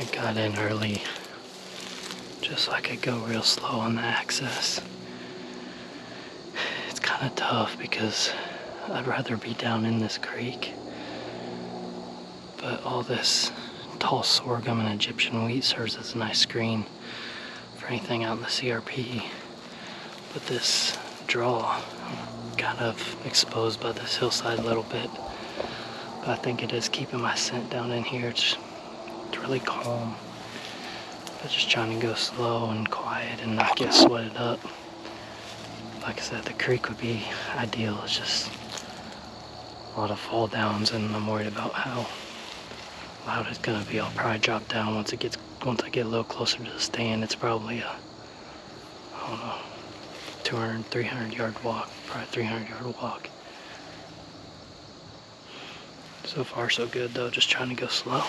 I got in early just so I could go real slow on the access. It's kind of tough because I'd rather be down in this creek, but all this tall sorghum and Egyptian wheat serves as a nice screen for anything out in the CRP. But this draw, I'm kind of exposed by this hillside a little bit, but I think it is keeping my scent down in here. It's really calm, but just trying to go slow and quiet and not get sweated up. Like I said, the creek would be ideal. It's just a lot of fall downs, and I'm worried about how loud it's gonna be. I'll probably drop down once I get a little closer to the stand. It's probably a, I don't know, 200, 300 yard walk, probably 300 yard walk. So far so good though, just trying to go slow.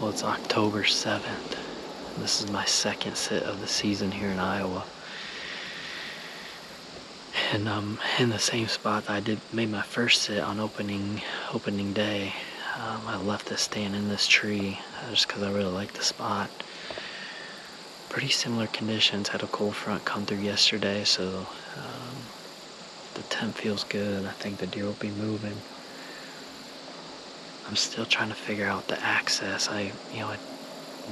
Well, it's October 7th. This is my second sit of the season here in Iowa. And I'm in the same spot that I made my first sit on opening day. I left this stand in this tree just because I really like the spot. Pretty similar conditions. Had a cold front come through yesterday, so the temp feels good. I think the deer will be moving. I'm still trying to figure out the access. I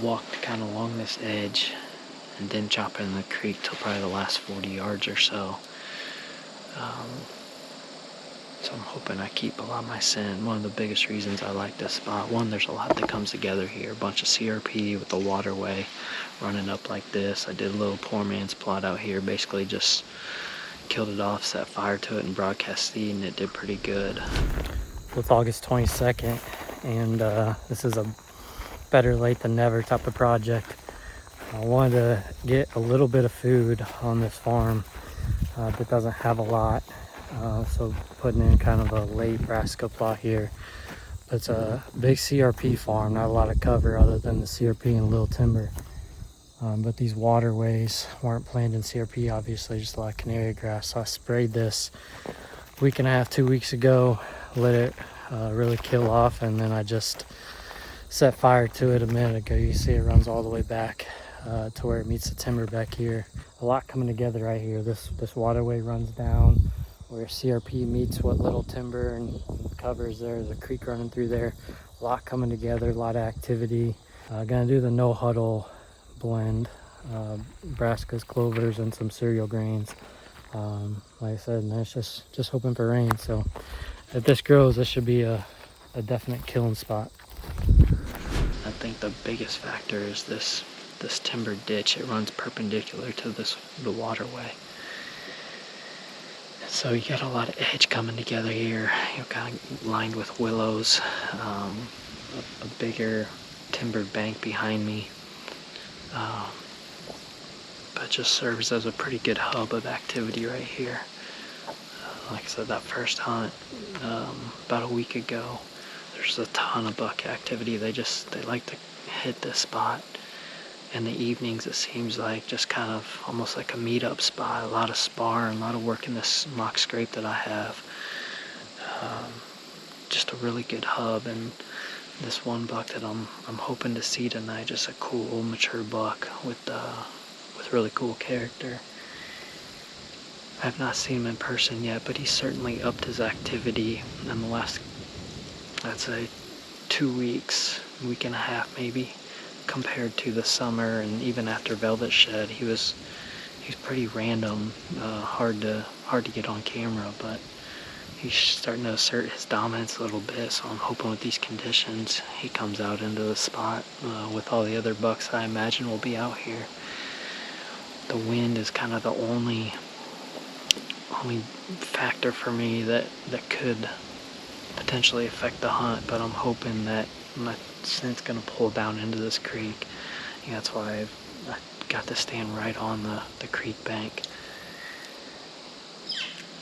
walked kind of along this edge and didn't chop it in the creek till probably the last 40 yards or so. So I'm hoping I keep a lot of my scent. One of the biggest reasons I like this spot, one, there's a lot that comes together here. A bunch of CRP with the waterway running up like this. I did a little poor man's plot out here, basically just killed it off, set fire to it, and broadcast seed, and it did pretty good. It's August 22nd, and this is a better late than never type of project. I wanted to get a little bit of food on this farm that doesn't have a lot, so putting in kind of a late brassica plot here. It's a big CRP farm, not a lot of cover other than the CRP and a little timber. But these waterways weren't planted in CRP, obviously, just a lot of canary grass. So I sprayed this a week and a half, 2 weeks ago, let it really kill off, and then I just set fire to it a minute ago. You see it runs all the way back to where it meets the timber back here. A lot coming together right here. This waterway runs down where CRP meets what little timber and covers there. There's a creek running through there. A lot coming together, a lot of activity. Gonna do the no huddle blend, brassicas, clovers, and some cereal grains. Like I said, and it's just hoping for rain. So if this grows, this should be a definite killing spot. I think the biggest factor is this timber ditch. It runs perpendicular to the waterway. So you got a lot of edge coming together here. Kind of lined with willows, a bigger timbered bank behind me. But just serves as a pretty good hub of activity right here. Like I said, that first hunt about a week ago, there's a ton of buck activity. They like to hit this spot. In the evenings, it seems like just kind of almost like a meetup spot. A lot of sparring, a lot of work in this mock scrape that I have. Just a really good hub, and this one buck that I'm hoping to see tonight, just a cool, mature buck with really cool character. I have not seen him in person yet, but he's certainly upped his activity in the last, I'd say, 2 weeks. week and a half maybe, compared to the summer and even after Velvet Shed. He's pretty random, hard to get on camera, but he's starting to assert his dominance a little bit, so I'm hoping with these conditions he comes out into the spot with all the other bucks I imagine will be out here. The wind is kind of the only factor for me that could potentially affect the hunt, but I'm hoping that my scent's going to pull down into this creek. That's why I got to stand right on the creek bank.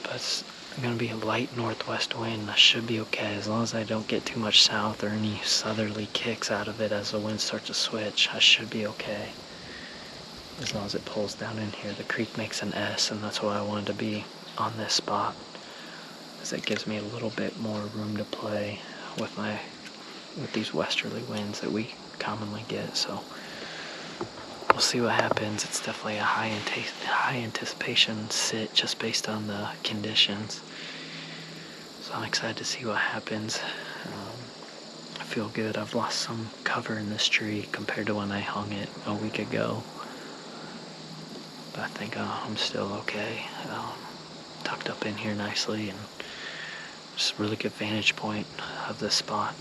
But it's going to be a light northwest wind. I should be okay as long as I don't get too much south or any southerly kicks out of it as the wind starts to switch. I should be okay. As long as it pulls down in here. The creek makes an S, and that's why I wanted to be on this spot, because it gives me a little bit more room to play with these westerly winds that we commonly get. So we'll see what happens. It's definitely a high anticipation sit just based on the conditions. So I'm excited to see what happens. I feel good. I've lost some cover in this tree compared to when I hung it a week ago. But I think I'm still okay. Tucked up in here nicely, and just a really good vantage point of this spot.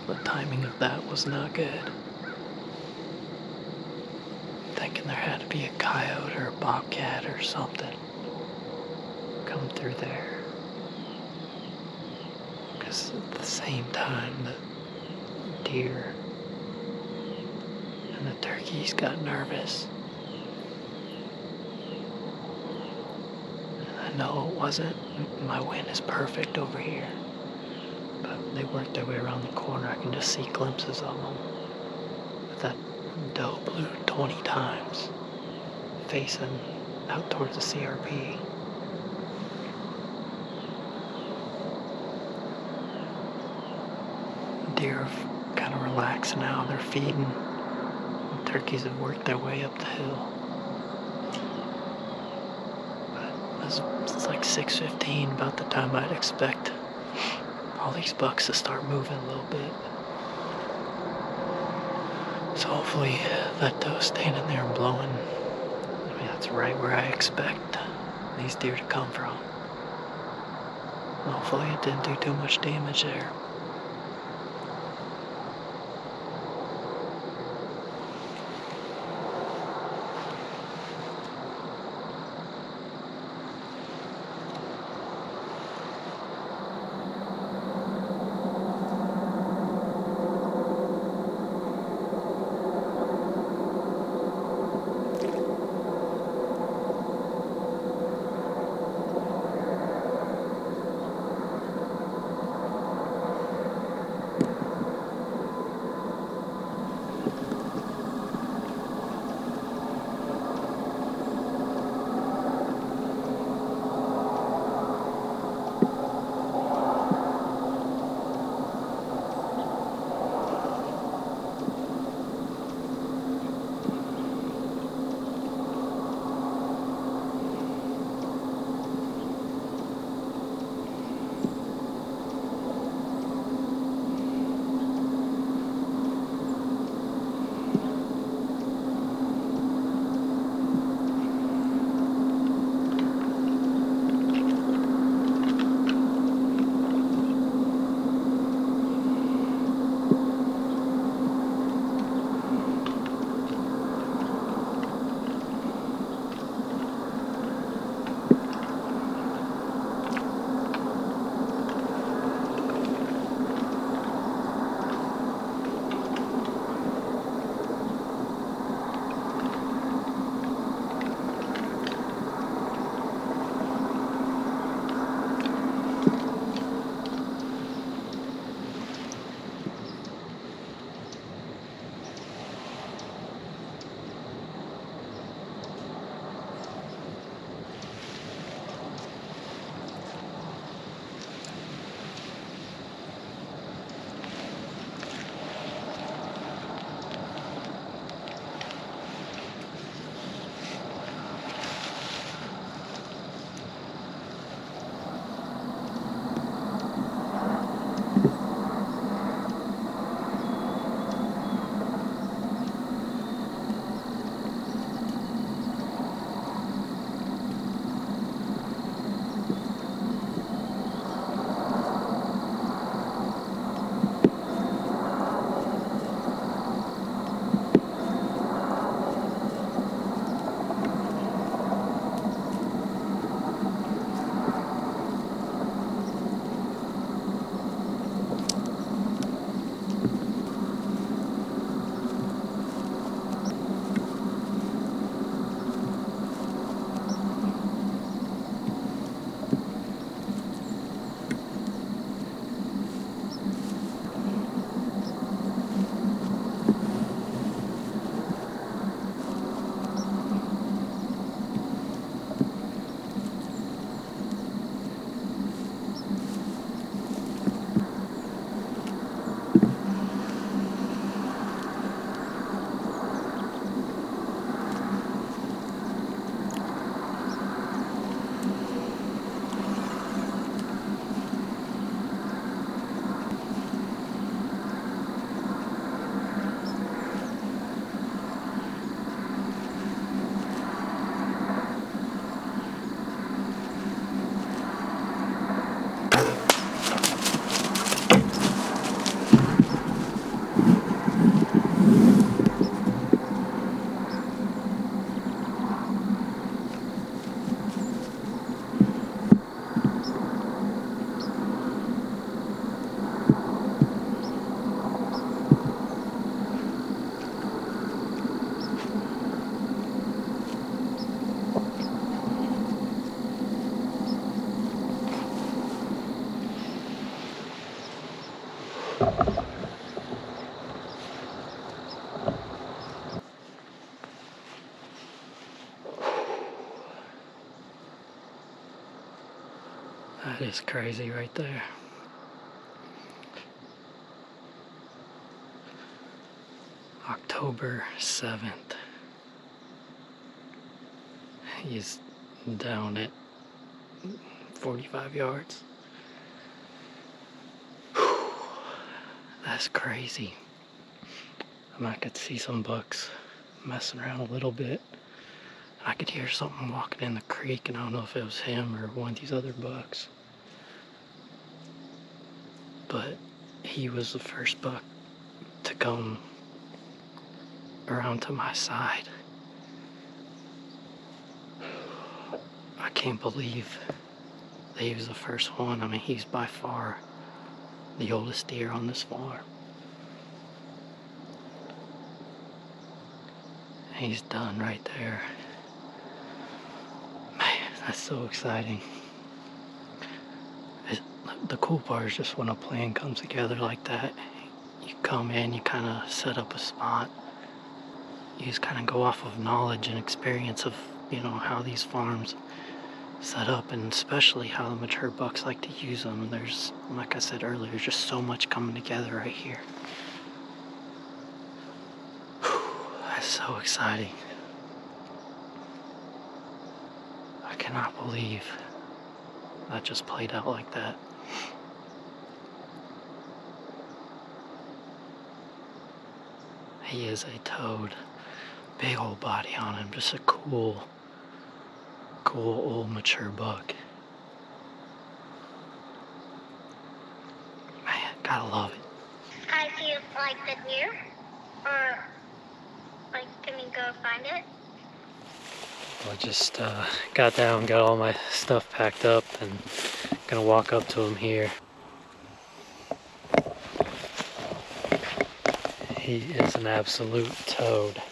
The timing of that was not good. Thinking there had to be a coyote or a bobcat or something come through there. Because at the same time, the deer and the turkeys got nervous. And I know it wasn't, my wind is perfect over here, but they worked their way around the corner. I can just see glimpses of them. But that doe blew 20 times, facing out towards the CRP. Deer have kind of relaxed now. They're feeding. The turkeys have worked their way up the hill. But it's like 6:15, about the time I'd expect all these bucks to start moving a little bit. So hopefully that doe's standing there and blowing. I mean, that's right where I expect these deer to come from. Hopefully it didn't do too much damage there. That is crazy right there. October 7th. He's down at 45 yards. That's crazy. I could see some bucks messing around a little bit. I could hear something walking in the creek, and I don't know if it was him or one of these other bucks. But he was the first buck to come around to my side. I can't believe that he was the first one. I mean, he's by far the oldest deer on this farm. He's done right there. Man, that's so exciting. The cool part is just when a plan comes together like that, you come in, you kind of set up a spot. You just kind of go off of knowledge and experience of, how these farms set up, and especially how the mature bucks like to use them. There's, like I said earlier, there's just so much coming together right here. That's so exciting. I cannot believe that just played out like that. He is a toad. Big old body on him. Just a cool old mature buck. Man, gotta love it. I feel like the deer, or like, can we go find it? I just got down, got all my stuff packed up, and gonna walk up to him here. He is an absolute toad.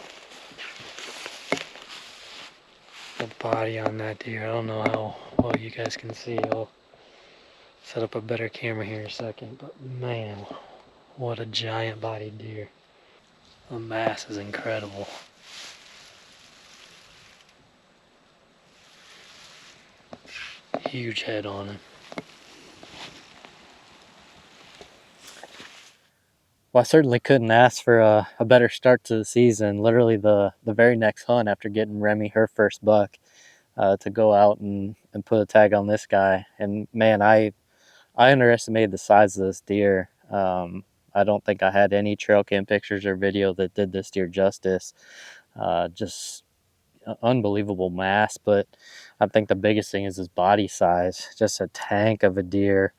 The body on that deer, I don't know how well you guys can see. I'll set up a better camera here in a second, but man, what a giant bodied deer. The mass is incredible. Huge head on him. Well, I certainly couldn't ask for a better start to the season. Literally the very next hunt after getting Remy her first buck, to go out and put a tag on this guy. And man, I underestimated the size of this deer. I don't think I had any trail cam pictures or video that did this deer justice. Just unbelievable mass, but I think the biggest thing is his body size. Just a tank of a deer,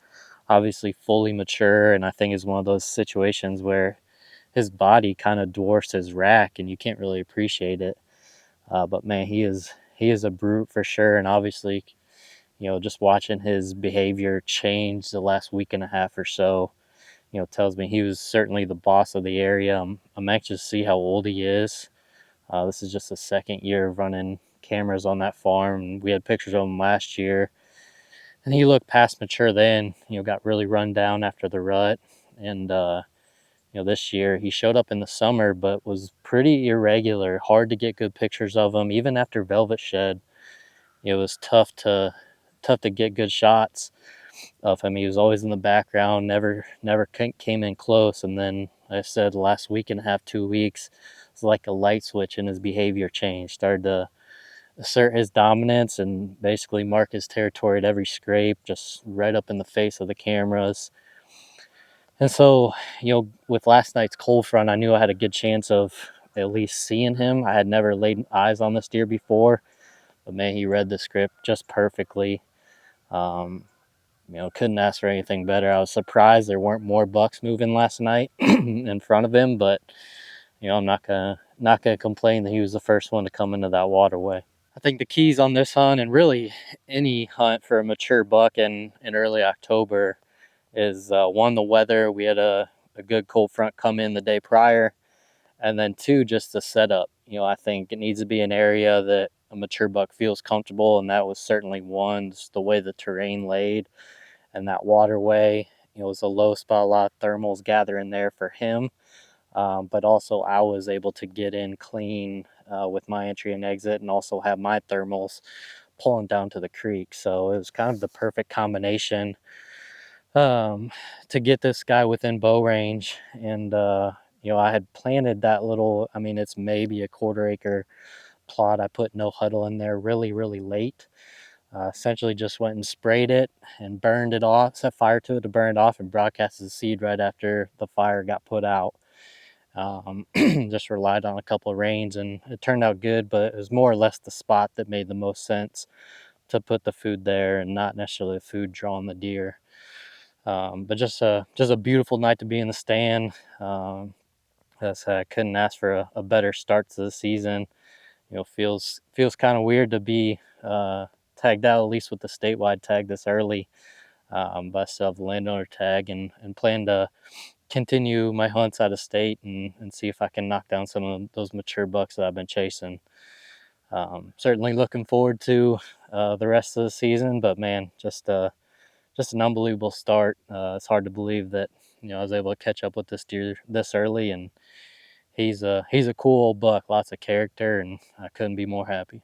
obviously fully mature, and I think is one of those situations where his body kind of dwarfs his rack and you can't really appreciate it. But man, he is a brute for sure. And obviously, just watching his behavior change the last week and a half or so, tells me he was certainly the boss of the area. I'm anxious to see how old he is. This is just the second year of running cameras on that farm. We had pictures of him last year, and he looked past mature then. Got really run down after the rut, and this year he showed up in the summer, but was pretty irregular. Hard to get good pictures of him, even after velvet shed. It was tough to get good shots of him. He was always in the background, never came in close. And then, like I said, last week and a half, 2 weeks, it's like a light switch and his behavior changed. Started to assert his dominance and basically mark his territory at every scrape, just right up in the face of the cameras. And so, with last night's cold front, I knew I had a good chance of at least seeing him. I had never laid eyes on this deer before, but man, he read the script just perfectly. Couldn't ask for anything better. I was surprised there weren't more bucks moving last night in front of him, but I'm not gonna complain that he was the first one to come into that waterway. I think the keys on this hunt, and really any hunt for a mature buck in early October, is one, the weather. We had a good cold front come in the day prior, and then two, just the setup. I think it needs to be an area that a mature buck feels comfortable, and that was certainly one. Just the way the terrain laid and that waterway, it was a low spot, a lot of thermals gathering there for him. But also I was able to get in clean with my entry and exit, and also have my thermals pulling down to the creek. So it was kind of the perfect combination to get this guy within bow range. And I had planted that little, I mean, it's maybe a 1/4 acre plot. I put no huddle in there really late. Essentially just went and sprayed it and burned it off, set fire to it to burn it off, and broadcasted the seed right after the fire got put out. Just relied on a couple of rains, and it turned out good, but it was more or less the spot that made the most sense to put the food there, and not necessarily the food drawing the deer. But just a beautiful night to be in the stand. I couldn't ask for a better start to the season. Feels kind of weird to be tagged out, at least with the statewide tag this early. But I still have the landowner tag, and plan to continue my hunts out of state, and see if I can knock down some of those mature bucks that I've been chasing. Certainly looking forward to the rest of the season, but man, just an unbelievable start. It's hard to believe that I was able to catch up with this deer this early, and he's a cool old buck, lots of character, and I couldn't be more happy.